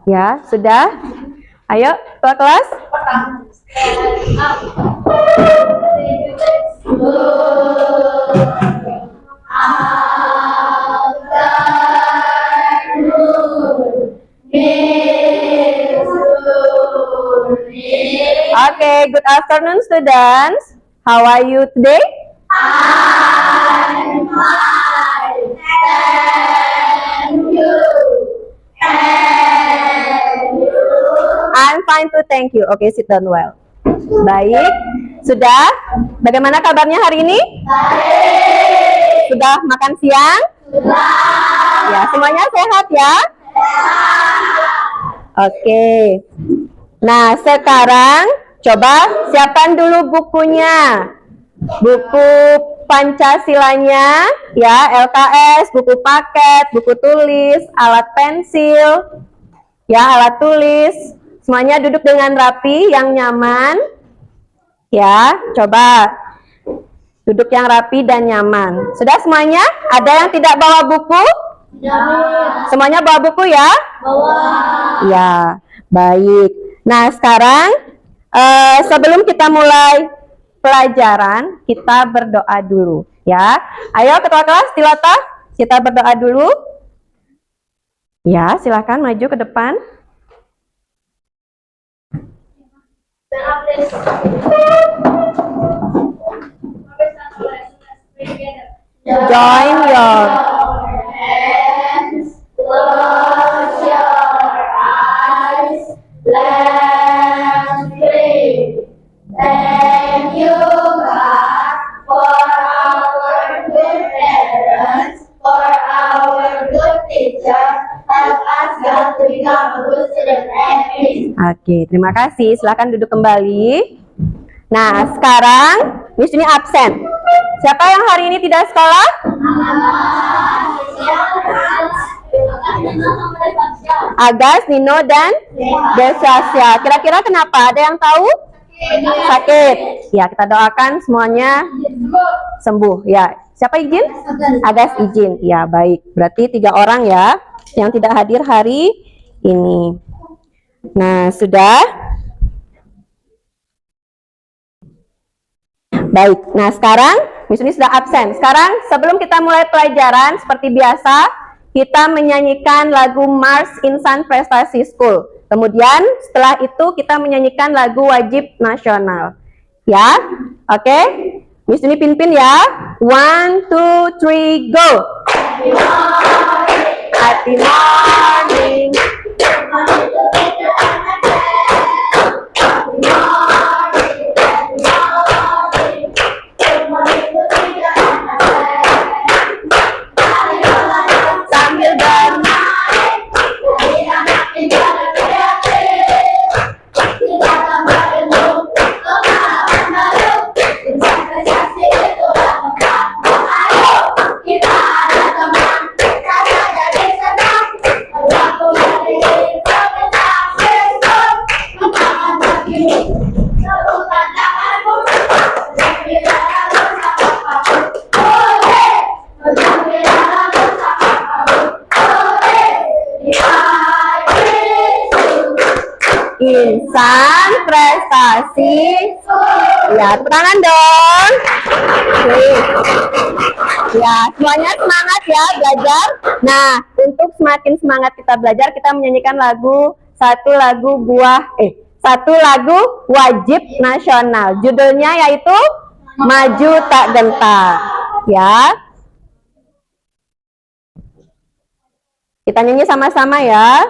Ya, sudah? Ayo, ketua kelas. Okay, good afternoon, students. How are you today? I'm fine. Thank you. And you? I'm fine too, thank you. Okay, sit down well. Baik, sudah? Bagaimana kabarnya hari ini? Baik. Sudah makan siang? Sudah. Ya, semuanya sehat ya? Oke. Nah, sekarang coba siapkan dulu bukunya. Buku Pancasilanya, ya, LKS, buku paket, buku tulis, alat pensil, ya, alat tulis. Semuanya duduk dengan rapi, yang nyaman. Ya, coba duduk yang rapi dan nyaman. Sudah semuanya? Ada yang tidak bawa buku? Semuanya bawa buku ya? Bawa. Ya, baik. Nah, sekarang sebelum kita mulai pelajaran, kita berdoa dulu, ya. Ayo ketua kelas, Tilata, kita berdoa dulu. Ya, silakan maju ke depan. Join your hands, close your eyes, let's pray. Thank you, God, for our good parents, for our good teachers. Help us, God, to become a good student and peace. Oke, terima kasih. Silakan duduk kembali. Nah, sekarang Miss ini absen. Siapa yang hari ini tidak sekolah? Agas, Nino, dan Desasya. Kira-kira kenapa? Ada yang tahu? Sakit. Ya, kita doakan semuanya sembuh. Ya, siapa izin? Agas izin. Ya, baik. Berarti 3 orang ya yang tidak hadir hari ini. Nah, sudah? Baik. Nah, sekarang Miss Uni sudah absen. Sekarang sebelum kita mulai pelajaran seperti biasa, kita menyanyikan lagu March Insan Prestasi School. Kemudian setelah itu kita menyanyikan lagu wajib nasional. Ya, oke? Miss Uni pimpin ya. 1, 2, 3, go. Happy morning. Sambil bermain, Insan prestasi. Ya, tepuk tangan dong. Oke. Ya, semuanya semangat ya belajar. Nah, untuk semakin semangat kita belajar, kita menyanyikan satu lagu wajib nasional. Judulnya yaitu Maju Tak Gentar. Ya. Kita nyanyi sama-sama ya.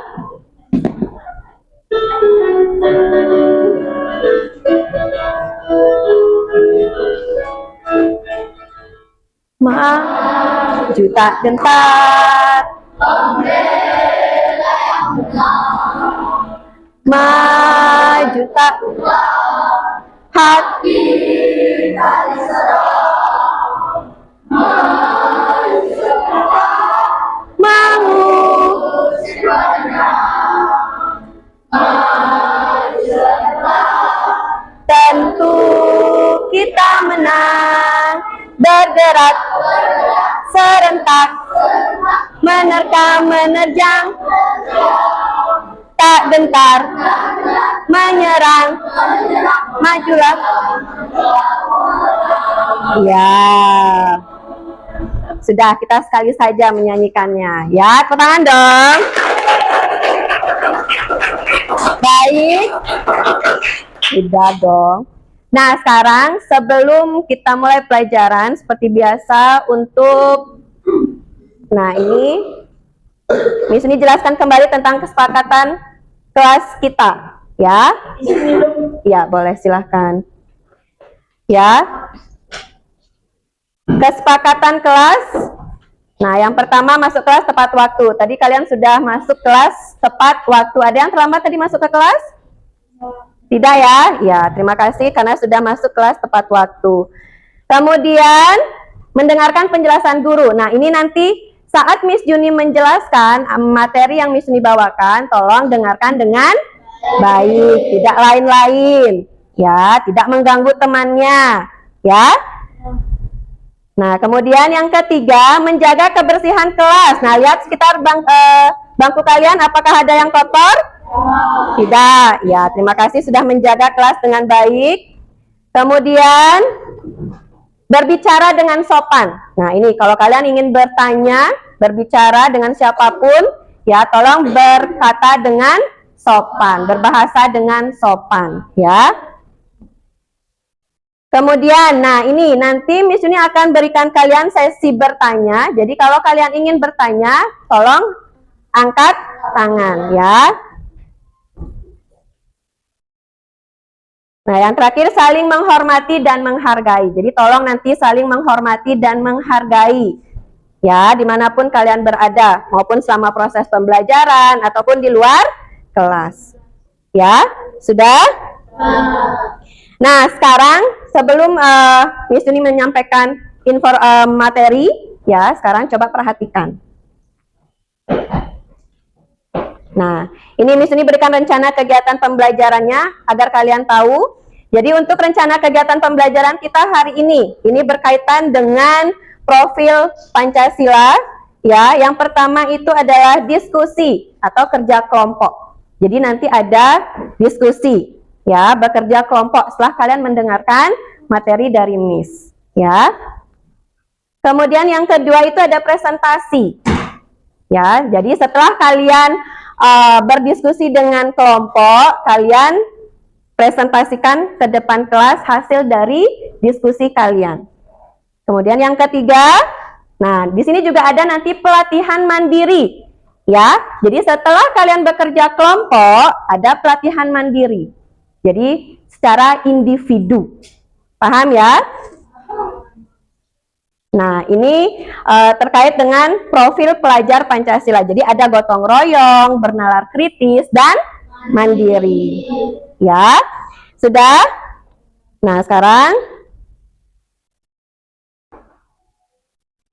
Maju tak gentar, maju tak hati tak diserang, mengusir tentu kita menang, bergerak serentak, menerkam menerjang, tak gentar, menyerang, majulah. Ya. Sudah, kita sekali saja menyanyikannya. Ya, tepuk tangan dong. Baik. Sudah dong. Nah, sekarang sebelum kita mulai pelajaran, seperti biasa untuk, nah ini, Miss ini jelaskan kembali tentang kesepakatan kelas kita. Ya, ya boleh silahkan. Ya, kesepakatan kelas. Nah, yang pertama masuk kelas tepat waktu. Tadi kalian sudah masuk kelas tepat waktu. Ada yang terlambat tadi masuk ke kelas? Tidak ya? Ya, terima kasih karena sudah masuk kelas tepat waktu. Kemudian, mendengarkan penjelasan guru. Nah, ini nanti saat Miss Juni menjelaskan materi yang Miss Juni bawakan, tolong dengarkan dengan baik, tidak lain-lain. Ya, tidak mengganggu temannya. Ya. Nah, kemudian yang ketiga, menjaga kebersihan kelas. Nah, lihat sekitar bangku kalian, apakah ada yang kotor? Tidak. Ya, terima kasih sudah menjaga kelas dengan baik. Kemudian, berbicara dengan sopan. Nah, ini kalau kalian ingin bertanya, berbicara dengan siapapun, ya tolong berkata dengan sopan, berbahasa dengan sopan, ya. Kemudian, nah ini nanti Miss Juni akan berikan kalian sesi bertanya. Jadi kalau kalian ingin bertanya, tolong angkat tangan, ya. Nah, yang terakhir saling menghormati dan menghargai. Jadi tolong nanti saling menghormati dan menghargai. Ya, dimanapun kalian berada, maupun selama proses pembelajaran ataupun di luar kelas. Ya, sudah? Nah, sekarang sebelum Miss Juni menyampaikan materi, ya, sekarang coba perhatikan. Nah, ini Miss Juni berikan rencana kegiatan pembelajarannya agar kalian tahu. Jadi untuk rencana kegiatan pembelajaran kita hari ini berkaitan dengan profil Pancasila. Ya, yang pertama itu adalah diskusi atau kerja kelompok. Jadi nanti ada diskusi, ya, bekerja kelompok setelah kalian mendengarkan materi dari Miss. Ya. Kemudian yang kedua itu ada presentasi. Ya, jadi setelah kalian berdiskusi dengan kelompok, kalian presentasikan ke depan kelas hasil dari diskusi kalian. Kemudian yang ketiga, nah di sini juga ada nanti pelatihan mandiri, ya. Jadi setelah kalian bekerja kelompok, ada pelatihan mandiri. Jadi secara individu, paham ya? Nah, ini terkait dengan profil pelajar Pancasila. Jadi ada gotong royong, bernalar kritis, dan mandiri. Ya, sudah? Nah, sekarang.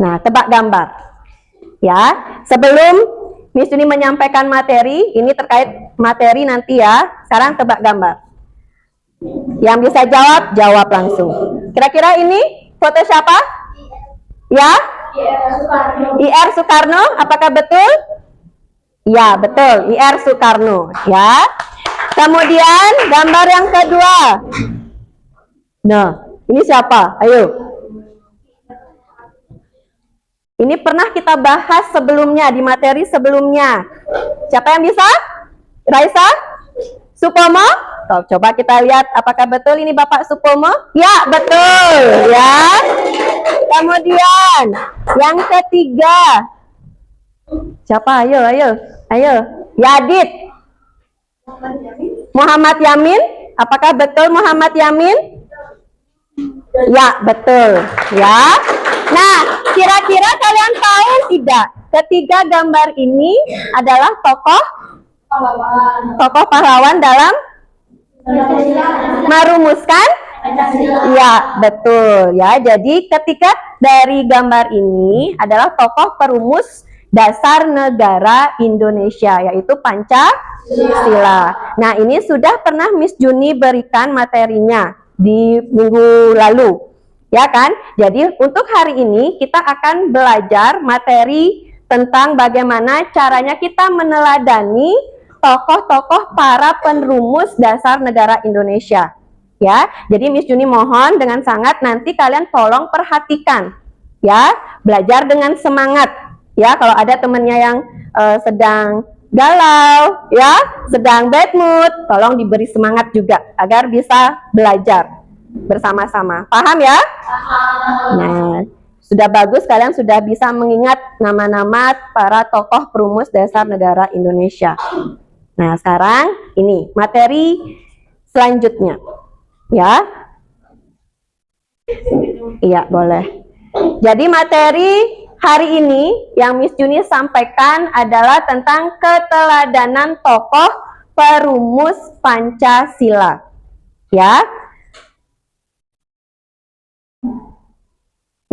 Nah, tebak gambar. Ya, sebelum Miss Juni menyampaikan materi, ini terkait materi nanti ya. Sekarang tebak gambar. Yang bisa jawab, jawab langsung. Kira-kira ini foto siapa? Ya? IR Soekarno, apakah betul? Ya, betul, IR Soekarno, ya. Kemudian gambar yang kedua. Nah, ini siapa? Ayo. Ini pernah kita bahas sebelumnya, di materi sebelumnya. Siapa yang bisa? Raisa? Supomo? Coba kita lihat apakah betul ini Bapak Supomo? Ya, betul, ya. Kemudian yang ketiga. Siapa? Ayo. Yadit. Muhammad Yamin. Apakah betul Muhammad Yamin? Ya, betul. Ya. Nah, kira-kira kalian tahu tidak? Ketiga gambar ini adalah tokoh pahlawan dalam merumuskan. Ya, betul ya. Jadi ketika dari gambar ini adalah tokoh perumus dasar negara Indonesia, yaitu Pancasila. Nah, ini sudah pernah Miss Juni berikan materinya di minggu lalu, ya kan? Jadi untuk hari ini kita akan belajar materi tentang bagaimana caranya kita meneladani tokoh-tokoh para perumus dasar negara Indonesia. Ya, jadi Miss Juni mohon dengan sangat nanti kalian tolong perhatikan, ya, belajar dengan semangat, ya. Kalau ada temennya yang sedang galau, ya, sedang bad mood, tolong diberi semangat juga agar bisa belajar bersama-sama. Paham ya? Nah, sudah bagus kalian sudah bisa mengingat nama-nama para tokoh perumus dasar negara Indonesia. Nah, sekarang ini materi selanjutnya. Ya. Iya, boleh. Jadi materi hari ini yang Miss Juni sampaikan adalah tentang keteladanan tokoh perumus Pancasila. Ya.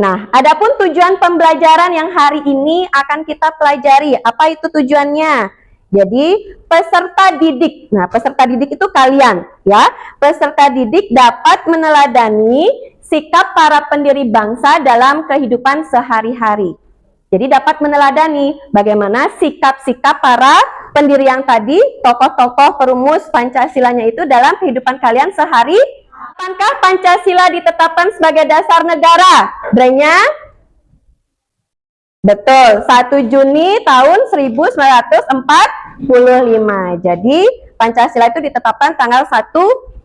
Nah, adapun tujuan pembelajaran yang hari ini akan kita pelajari. Apa itu tujuannya? Jadi, peserta didik. Nah, peserta didik itu kalian, ya. Peserta didik dapat meneladani sikap para pendiri bangsa dalam kehidupan sehari-hari. Jadi, dapat meneladani bagaimana sikap-sikap para pendiri yang tadi, tokoh-tokoh perumus Pancasilanya itu dalam kehidupan kalian sehari. Kapankah Pancasila ditetapkan sebagai dasar negara? Brenya? Betul, 1 Juni tahun 1945. Jadi, Pancasila itu ditetapkan tanggal 1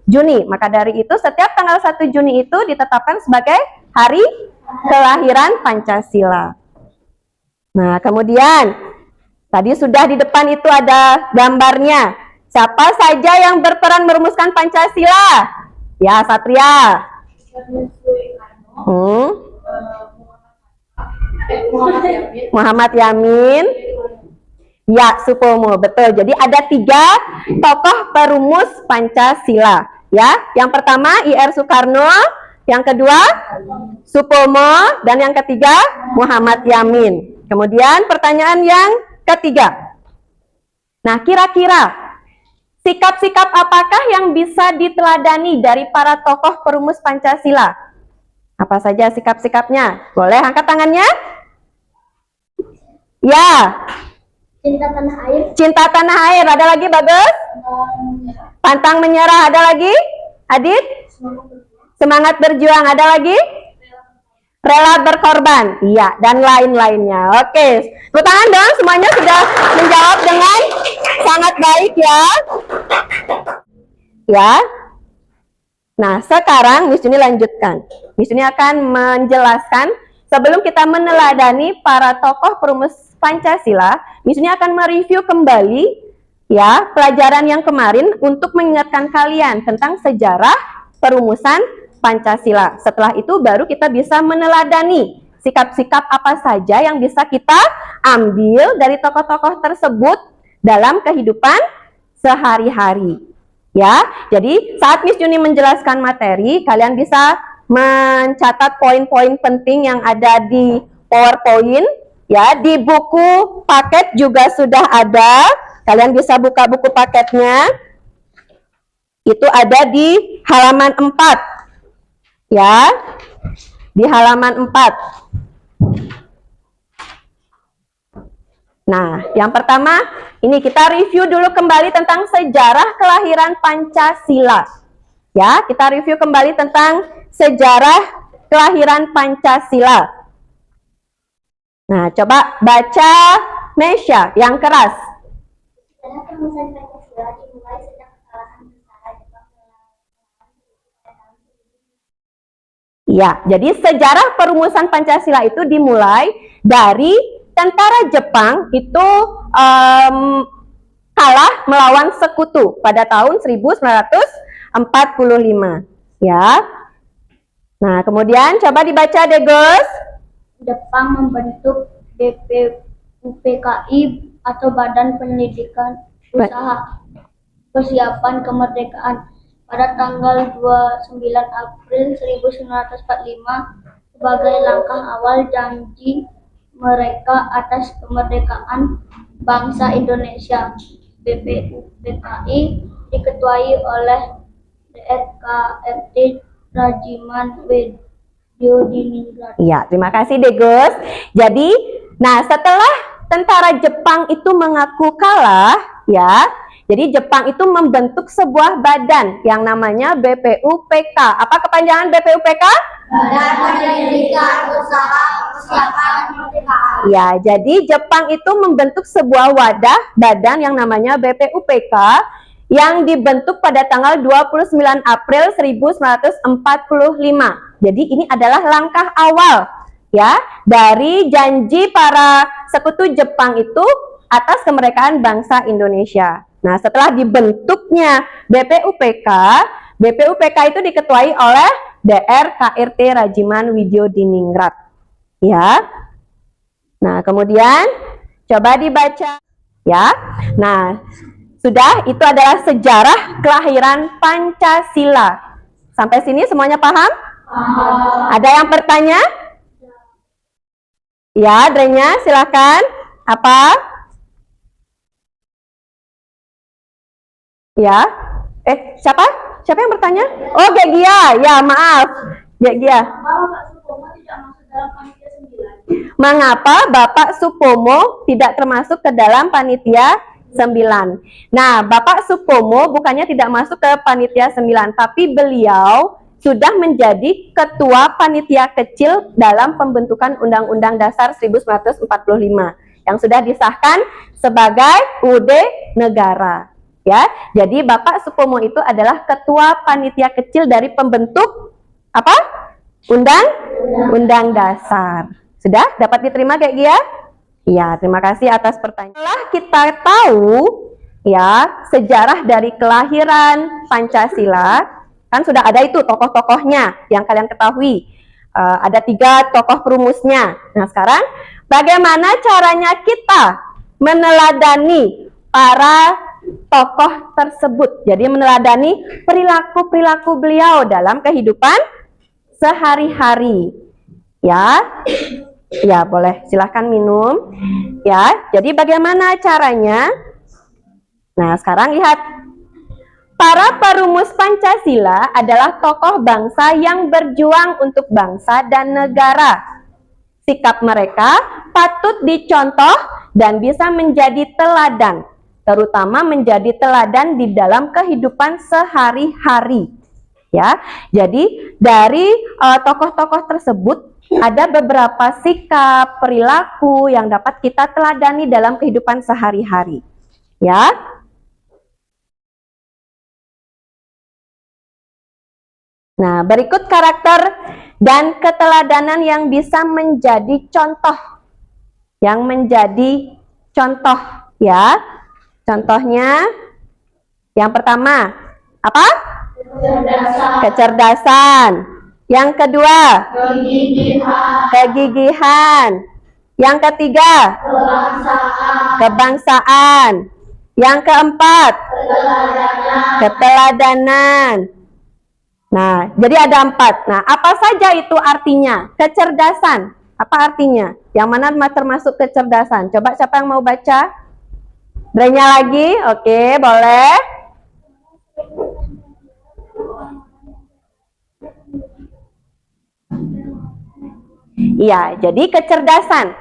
Juni. Maka dari itu, setiap tanggal 1 Juni itu ditetapkan sebagai hari kelahiran Pancasila. Nah, kemudian, tadi sudah di depan itu ada gambarnya. Siapa saja yang berperan merumuskan Pancasila? Ya, Satria. Muhammad Yamin. Ya, Supomo, betul. Jadi ada 3 tokoh perumus Pancasila. Ya, yang pertama I.R. Soekarno, yang kedua Supomo, dan yang ketiga Muhammad Yamin. Kemudian pertanyaan yang ketiga. Nah, kira-kira sikap-sikap apakah yang bisa diteladani dari para tokoh perumus Pancasila? Apa saja sikap-sikapnya? Boleh angkat tangannya? Ya. Cinta tanah air. Cinta tanah air. Ada lagi, Bagus? Pantang menyerah. Ada lagi? Adit? Semangat berjuang. Ada lagi? Rela berkorban. Iya, dan lain-lainnya. Oke. Tepuk tangan dong. Semuanya sudah menjawab dengan sangat baik ya. Ya. Nah, sekarang Miss Juni lanjutkan. Miss Juni akan menjelaskan sebelum kita meneladani para tokoh perumus Pancasila, Miss Juni akan mereview kembali ya pelajaran yang kemarin untuk mengingatkan kalian tentang sejarah perumusan Pancasila. Setelah itu baru kita bisa meneladani sikap-sikap apa saja yang bisa kita ambil dari tokoh-tokoh tersebut dalam kehidupan sehari-hari. Ya, jadi saat Miss Juni menjelaskan materi, kalian bisa mencatat poin-poin penting yang ada di PowerPoint. Ya, di buku paket juga sudah ada. Kalian bisa buka buku paketnya. Itu ada di halaman 4. Ya, di halaman 4. Nah, yang pertama, ini kita review dulu kembali tentang sejarah kelahiran Pancasila. Ya, kita review kembali tentang sejarah kelahiran Pancasila. Nah, coba baca Mesya yang keras. Sejarah perumusan Pancasila dimulai sejak kekalahan tentara Jepang Ya, jadi sejarah perumusan Pancasila itu dimulai dari tentara Jepang itu kalah melawan sekutu pada tahun 1945. Ya. Nah, kemudian coba dibaca deh, Gus. Jepang membentuk BPUPKI atau Badan Pendidikan Usaha Persiapan Kemerdekaan pada tanggal 29 April 1945 sebagai langkah awal janji mereka atas kemerdekaan bangsa Indonesia. BPUPKI diketuai oleh DRKRT Rajiman Weddiodiningrat. Iya, terima kasih deh Gus. Jadi, nah setelah tentara Jepang itu mengaku kalah, ya, Jadi Jepang itu membentuk sebuah badan yang namanya BPUPK. Apa kepanjangan BPUPK? Badan Pendidikan Usaha Persiapan Kemerdekaan. Ya, jadi Jepang itu membentuk sebuah wadah badan yang namanya BPUPK yang dibentuk pada tanggal 29 April 1945. Jadi ini adalah langkah awal ya dari janji para sekutu Jepang itu atas kemerdekaan bangsa Indonesia. Nah, setelah dibentuknya BPUPK, BPUPK itu diketuai oleh DR KRT Rajiman Widyodiningrat. Ya. Nah, kemudian coba dibaca ya. Nah, sudah, itu adalah sejarah kelahiran Pancasila. Sampai sini semuanya paham? Ada yang bertanya? Ya, Drenya, silakan. Apa? Ya. Siapa? Siapa yang bertanya? Oh, Gegia. Ya, maaf. Gegia. Mengapa Bapak Supomo tidak termasuk ke dalam panitia 9? Nah, Bapak Supomo bukannya tidak masuk ke panitia 9, tapi beliau sudah menjadi ketua panitia kecil dalam pembentukan Undang-Undang Dasar 1945 yang sudah disahkan sebagai UUD negara. Ya, jadi Bapak Supomo itu adalah ketua panitia kecil dari pembentuk apa? Undang Dasar. Sudah dapat diterima kayak Gia? Ya, terima kasih atas pertanyaan. Setelah kita tahu ya sejarah dari kelahiran Pancasila, kan sudah ada itu tokoh-tokohnya yang kalian ketahui. Ada 3 tokoh perumusnya. Nah, sekarang bagaimana caranya kita meneladani para tokoh tersebut? Jadi meneladani perilaku-perilaku beliau dalam kehidupan sehari-hari. Ya. Ya, boleh. Silahkan minum. Ya, jadi bagaimana caranya? Nah, sekarang lihat. Para perumus Pancasila adalah tokoh bangsa yang berjuang untuk bangsa dan negara. Sikap mereka patut dicontoh dan bisa menjadi teladan, terutama menjadi teladan di dalam kehidupan sehari-hari. Ya, jadi dari tokoh-tokoh tersebut ada beberapa sikap, perilaku yang dapat kita teladani dalam kehidupan sehari-hari. Ya. Nah, berikut karakter dan keteladanan yang bisa menjadi contoh. Yang menjadi contoh, ya. Contohnya yang pertama, apa? Kecerdasan. Yang kedua, kegigihan. Yang ketiga, kebangsaan. Yang keempat, keteladanan. Nah, jadi ada 4. Nah, apa saja itu artinya? Kecerdasan, apa artinya? Yang mana termasuk kecerdasan? Coba siapa yang mau baca? Brenya lagi, oke, boleh. Iya, jadi kecerdasan.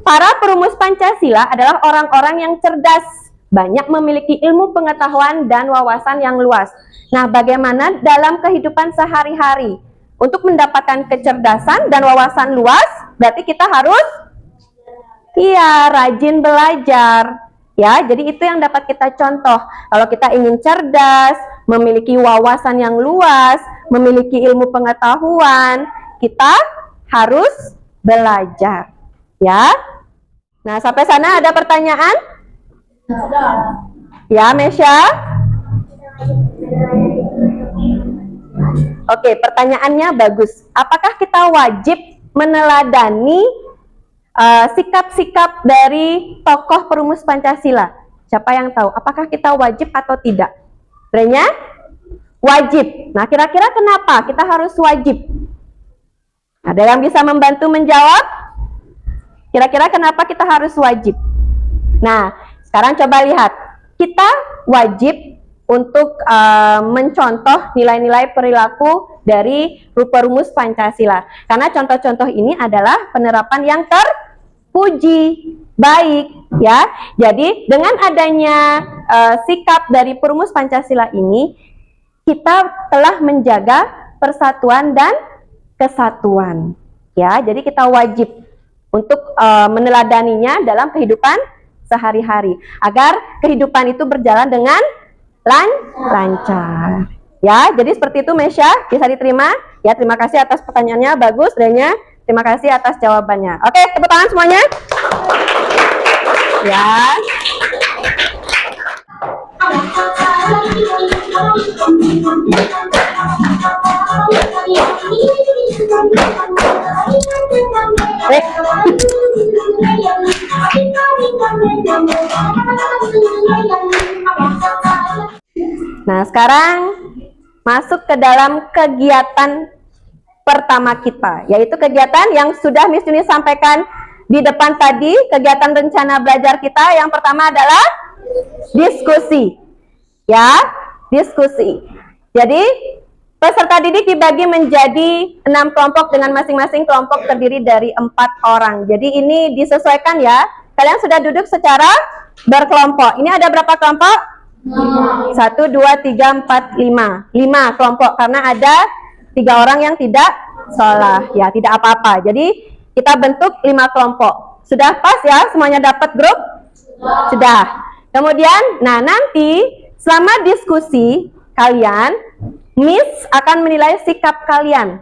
Para perumus Pancasila adalah orang-orang yang cerdas, banyak memiliki ilmu pengetahuan dan wawasan yang luas. Nah, bagaimana dalam kehidupan sehari-hari? Untuk mendapatkan kecerdasan dan wawasan luas, berarti kita harus rajin belajar. Ya, jadi itu yang dapat kita contoh. Kalau kita ingin cerdas, memiliki wawasan yang luas, memiliki ilmu pengetahuan, kita harus belajar, ya. Nah, sampai sana ada pertanyaan? Ya, Mesya? Oke, pertanyaannya bagus. Apakah kita wajib meneladani sikap-sikap dari tokoh perumus Pancasila? Siapa yang tahu? Apakah kita wajib atau tidak? Brenya? Wajib. Nah, kira-kira kenapa kita harus wajib? Ada yang bisa membantu menjawab? Kira-kira kenapa kita harus wajib? Nah, sekarang coba lihat. Kita wajib untuk mencontoh nilai-nilai perilaku dari perumus Pancasila. Karena contoh-contoh ini adalah penerapan yang terpuji. baik, ya. Jadi dengan adanya sikap dari perumus Pancasila ini, kita telah menjaga persatuan dan kesatuan, ya. Jadi kita wajib untuk meneladaninya dalam kehidupan sehari-hari agar kehidupan itu berjalan dengan lancar. Ya, jadi seperti itu Mesya, bisa diterima? Ya, terima kasih atas pertanyaannya, bagus Renya. Terima kasih atas jawabannya. Oke, tepuk tangan semuanya. Ya. Nah, sekarang masuk ke dalam kegiatan pertama kita, yaitu kegiatan yang sudah Miss Yuni sampaikan di depan tadi. Kegiatan rencana belajar kita yang pertama adalah diskusi, ya, diskusi. Jadi peserta didik dibagi menjadi 6 kelompok dengan masing-masing kelompok terdiri dari 4 orang. Jadi ini disesuaikan ya. Kalian sudah duduk secara berkelompok. Ini ada berapa kelompok? 1, 2, 3, 4, 5. 5 kelompok karena ada 3 orang yang tidak sholat, ya, tidak apa-apa. Jadi kita bentuk 5 kelompok. Sudah pas ya, semuanya dapat grup? Sudah. Kemudian, nah nanti selama diskusi kalian, Miss akan menilai sikap kalian,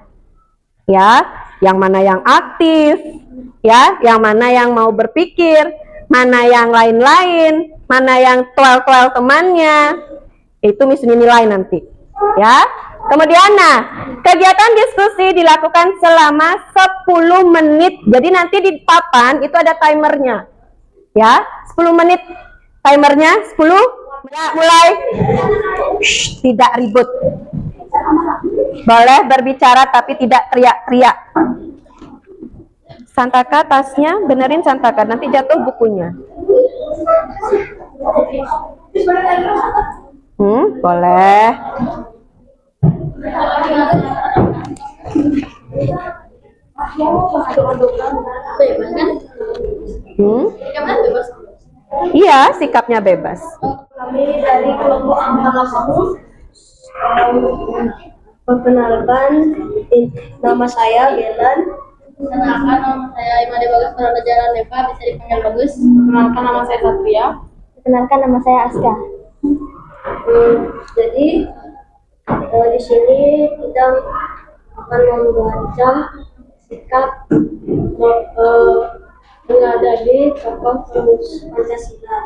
ya, yang mana yang aktif, ya, yang mana yang mau berpikir, mana yang lain-lain, mana yang toel-toel temannya, itu Miss nilai nanti, ya. Kemudian, nah, kegiatan diskusi dilakukan selama 10 menit. Jadi nanti di papan itu ada timernya, ya, 10 menit timernya, 10, mulai. Shh, tidak ribut. Boleh berbicara tapi tidak teriak-teriak. Santaka, tasnya, benerin Santaka, nanti jatuh bukunya. Boleh. Iya, sikapnya bebas. Kami dari kelompok Amal perkenalkan, nama saya Gelan. Perkenalkan, nama saya Imade Bagus Perajaran Neva, bisa dipanggil Bagus. Perkenalkan, nama saya Satria. Perkenalkan, nama saya Aska. Jadi di sini kita akan membaca sikap menghadapi tokoh perumus Pancasila.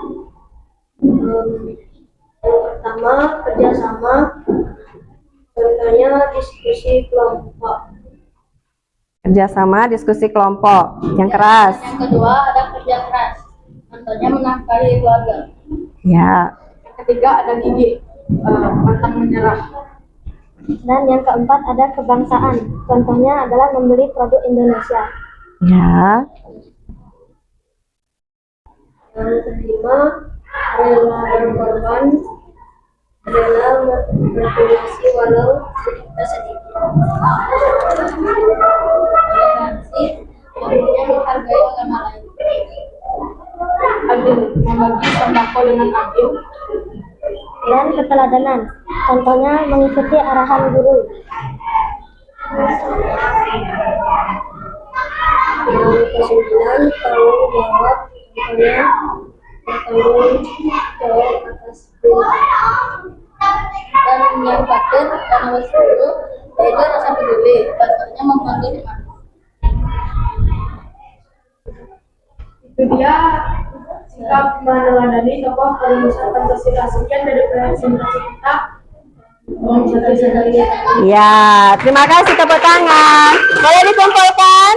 Yang pertama, kerjasama. Contohnya diskusi kelompok. Kerjasama, diskusi kelompok. Yang keras. Yang kedua ada kerja keras. Contohnya menafkahi keluarga. Ya. Yang ketiga ada gigih, pantang menyerah. Dan yang keempat ada kebangsaan. Contohnya adalah membeli produk Indonesia. Ya. Yang kelima, rela berkorban, rela berkontribusi walau sedikit. Toleransi, contohnya menghargai agama lain. Adil, membagi sembako dengan adil. Dan keteladanan, contohnya mengikuti arahan guru. Yang kesembilan, tanggung jawab, contohnya bertanggung jawab atas perilaku. Dan yang terakhir, dan nomor 10, yaitu rasa peduli. Contohnya membantu teman. Itu dia sikap meneladani tokoh perumusan Pancasila. Sekian dari presentasi kita. Om Sati Sadari. Ya, terima kasih, tepuk tangan. Boleh dikumpulkan?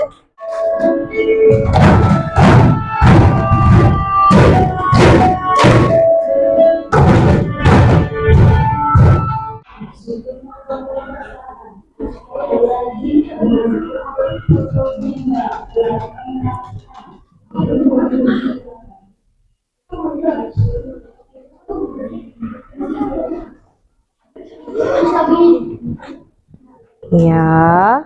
Ya.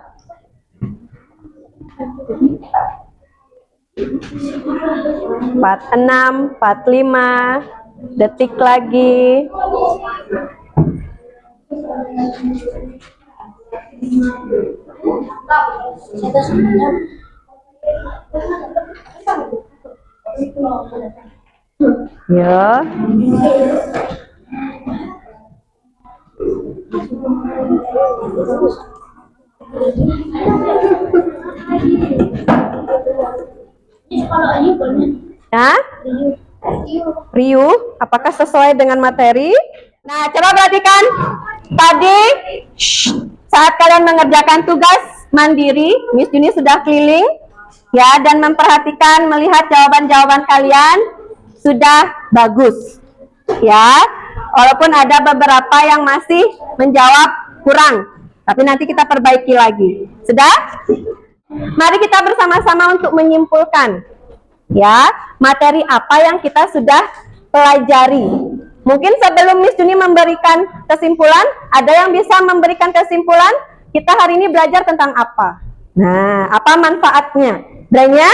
46, 45 detik lagi. Ya. Ya? Ryu, apakah sesuai dengan materi? Nah, coba perhatikan. Tadi saat kalian mengerjakan tugas mandiri, Miss Juni sudah keliling ya dan memperhatikan, melihat jawaban-jawaban kalian sudah bagus. Ya. Walaupun ada beberapa yang masih menjawab kurang, tapi nanti kita perbaiki lagi. Sudah? Mari kita bersama-sama untuk menyimpulkan ya, materi apa yang kita sudah pelajari. Mungkin sebelum Miss Juni memberikan kesimpulan, ada yang bisa memberikan kesimpulan, kita hari ini belajar tentang apa? Nah, apa manfaatnya? Branya?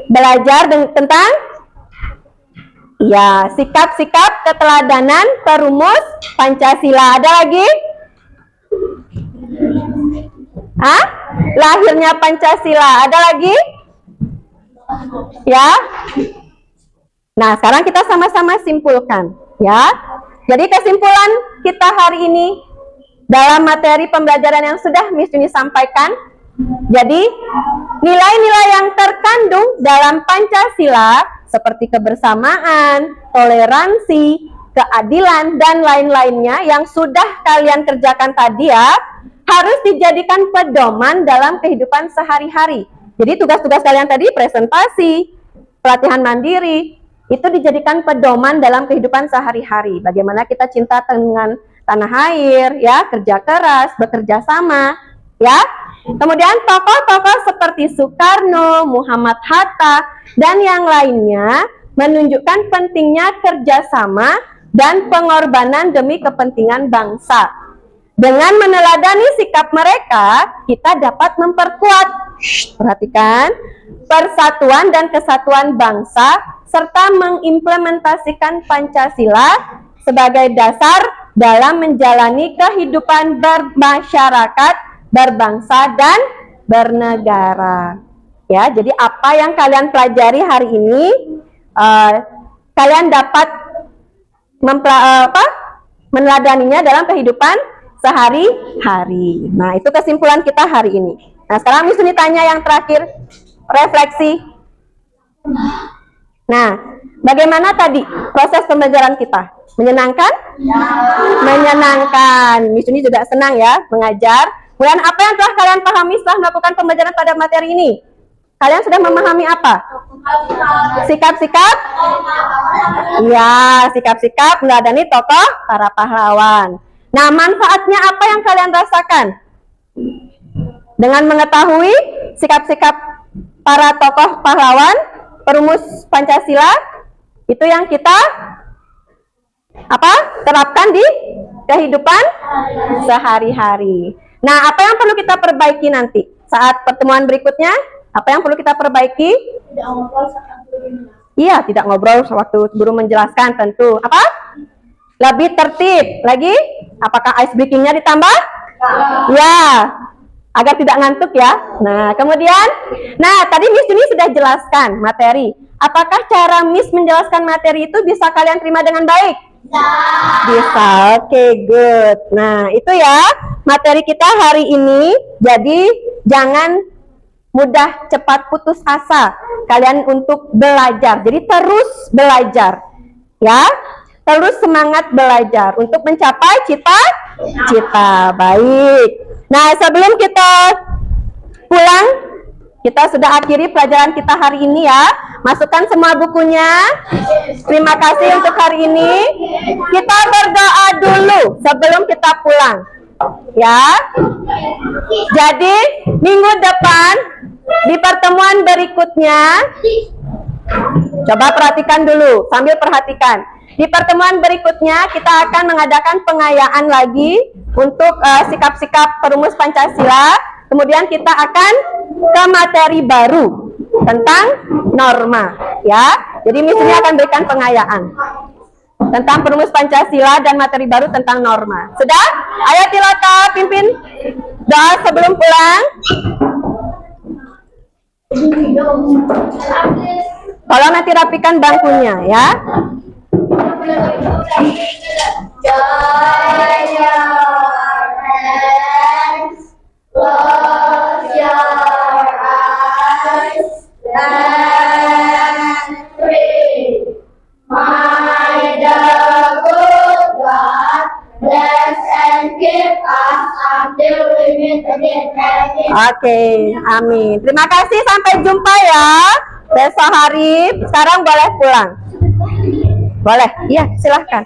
Belajar tentang ya, sikap-sikap keteladanan perumus Pancasila. Ada lagi? Lahirnya Pancasila. Ada lagi? Ya. Nah, sekarang kita sama-sama simpulkan, ya. Jadi kesimpulan kita hari ini dalam materi pembelajaran yang sudah Miss Juni sampaikan. Jadi, nilai-nilai yang terkandung dalam Pancasila seperti kebersamaan, toleransi, keadilan, dan lain-lainnya yang sudah kalian kerjakan tadi ya, harus dijadikan pedoman dalam kehidupan sehari-hari. Jadi tugas-tugas kalian tadi, presentasi, pelatihan mandiri, itu dijadikan pedoman dalam kehidupan sehari-hari. Bagaimana kita cinta dengan tanah air, ya, kerja keras, bekerja sama, ya. Kemudian tokoh-tokoh seperti Soekarno, Muhammad Hatta, dan yang lainnya menunjukkan pentingnya kerjasama dan pengorbanan demi kepentingan bangsa. Dengan meneladani sikap mereka, kita dapat memperkuat, perhatikan, persatuan dan kesatuan bangsa, serta mengimplementasikan Pancasila sebagai dasar dalam menjalani kehidupan bermasyarakat, berbangsa, dan bernegara. Ya, jadi apa yang kalian pelajari hari ini, kalian dapat meneladaninya dalam kehidupan sehari-hari. Nah, itu kesimpulan kita hari ini. Nah, sekarang Miss Juni tanya yang terakhir, refleksi. Nah, bagaimana tadi proses pembelajaran kita? Menyenangkan? Ya. Menyenangkan. Miss Juni juga senang ya mengajar. Kemudian apa yang telah kalian pahami setelah melakukan pembelajaran pada materi ini? Kalian sudah memahami apa? Sikap-sikap? Ya, sikap-sikap meneladani tokoh para pahlawan. Nah, manfaatnya apa yang kalian rasakan? Dengan mengetahui sikap-sikap para tokoh pahlawan, perumus Pancasila, itu yang kita terapkan di kehidupan sehari-hari. Nah, apa yang perlu kita perbaiki nanti saat pertemuan berikutnya? Apa yang perlu kita perbaiki? Tidak ngobrol saat guru. Iya, tidak ngobrol waktu guru menjelaskan tentu. Apa? Lebih tertib. Lagi? Apakah ice breaking-nya ditambah? Ya, agar tidak ngantuk ya. Nah, kemudian, tadi Miss Juni sudah jelaskan materi. Apakah cara Miss menjelaskan materi itu bisa kalian terima dengan baik? Bisa. Oke, good. Nah, itu ya materi kita hari ini. Jadi, jangan mudah cepat putus asa kalian untuk belajar. Jadi terus belajar. Ya. Terus semangat belajar untuk mencapai cita-cita. Baik. Nah, sebelum kita pulang, kita sudah akhiri pelajaran kita hari ini ya. Masukkan semua bukunya. Terima kasih untuk hari ini. Kita berdoa dulu sebelum kita pulang. Ya. Jadi, minggu depan di pertemuan berikutnya, coba perhatikan dulu, sambil perhatikan. Di pertemuan berikutnya kita akan mengadakan pengayaan lagi untuk sikap-sikap perumus Pancasila Kemudian kita akan ke materi baru tentang norma, ya. Jadi misinya akan berikan pengayaan tentang perumus Pancasila dan materi baru tentang norma. Sudah? Ayo Tilaka pimpin doa sebelum pulang. Tolong nanti rapikan bangkunya, ya. Join your hands, close your eyes, and pray. May the good God bless and keep us until we meet again. Oke, amin. Terima kasih, sampai jumpa ya besok hari. Sekarang boleh pulang. Boleh, iya silahkan.